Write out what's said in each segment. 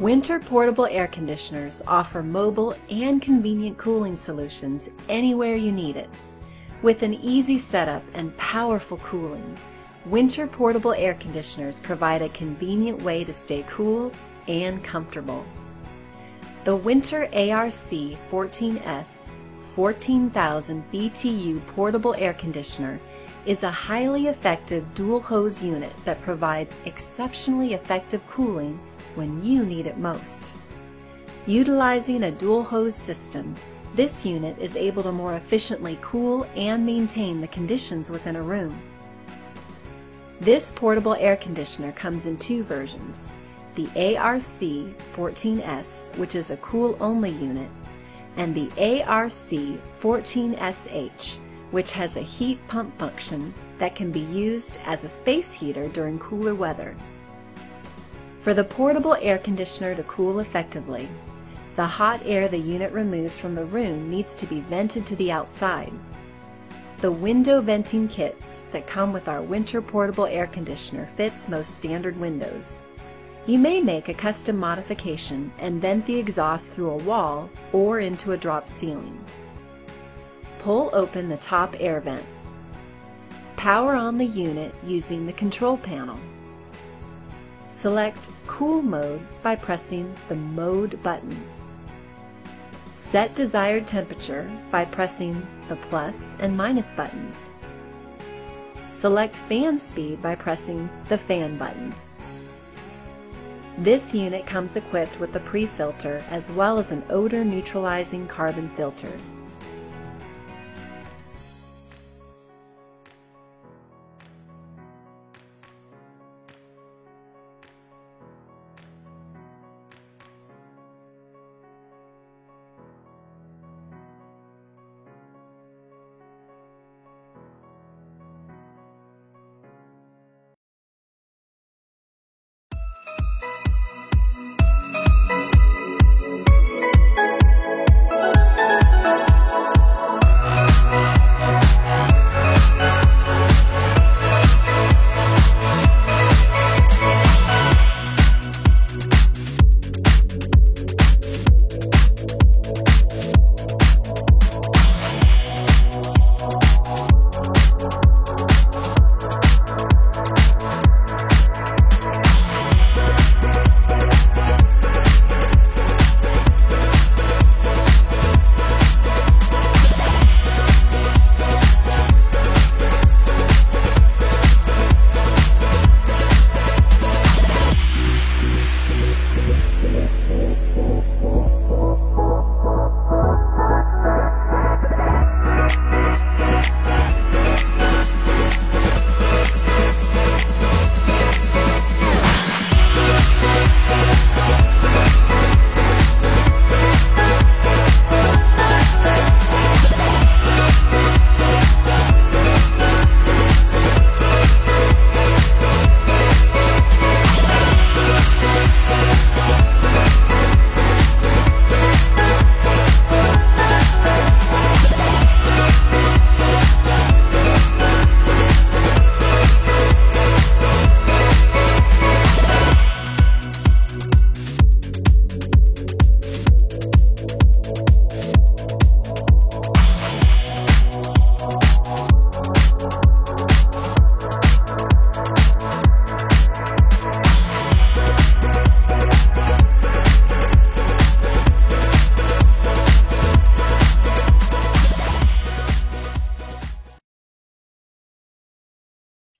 Winter portable air conditioners offer mobile and convenient cooling solutions anywhere you need it. With an easy setup and powerful cooling, winter portable air conditioners provide a convenient way to stay cool and comfortable. The Winter ARC14S 14,000 BTU portable air conditioner is a highly effective dual hose unit that provides exceptionally effective cooling when you need it most. Utilizing a dual hose system, this unit is able to more efficiently cool and maintain the conditions within a room. This portable air conditioner comes in two versions: the ARC14S, which is a cool-only unit, and the ARC14SH, which has a heat pump function that can be used as a space heater during cooler weather. For the portable air conditioner to cool effectively, the hot air the unit removes from the room needs to be vented to the outside. The window venting kits that come with our winter portable air conditioner fits most standard windows. You may make a custom modification and vent the exhaust through a wall or into a drop ceiling. Pull open the top air vent. Power on the unit using the control panel. Select Cool Mode by pressing the Mode button. Set desired temperature by pressing the plus and minus buttons. Select fan speed by pressing the fan button. This unit comes equipped with a pre-filter as well as an odor neutralizing carbon filter.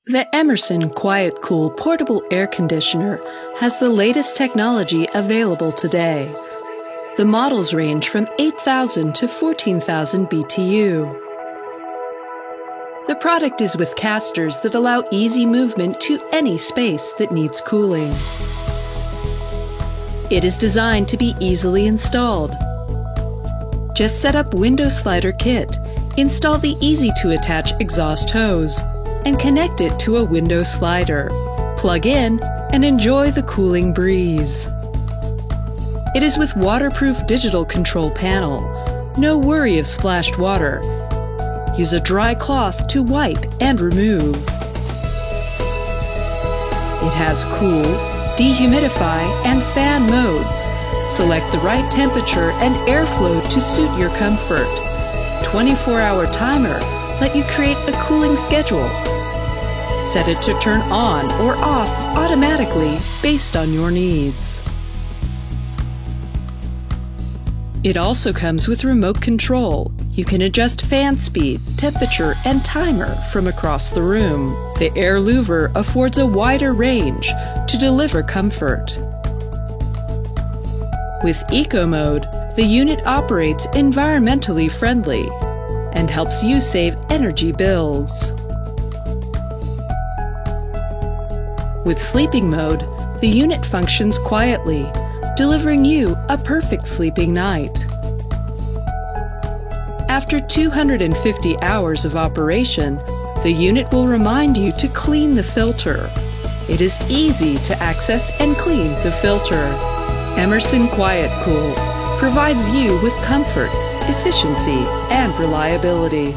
The Emerson QuietCool portable air conditioner has the latest technology available today. The models range from 8,000 to 14,000 BTU. The product is with casters that allow easy movement to any space that needs cooling. It is designed to be easily installed. Just set up window slider kit, install the easy-to-attach exhaust hose, and connect it to a window slider. Plug in and enjoy the cooling breeze. It is with waterproof digital control panel. No worry of splashed water. Use a dry cloth to wipe and remove. It has cool, dehumidify, and fan modes. Select the right temperature and airflow to suit your comfort. 24-hour timer let you create a cooling schedule. Set it to turn on or off automatically based on your needs. It also comes with remote control. You can adjust fan speed, temperature, and timer from across the room. The air louver affords a wider range to deliver comfort. With Eco Mode, the unit operates environmentally friendly and helps you save energy bills. With Sleeping Mode, the unit functions quietly, delivering you a perfect sleeping night. After 250 hours of operation, the unit will remind you to clean the filter. It is easy to access and clean the filter. Emerson Quiet Cool provides you with comfort, efficiency, and reliability.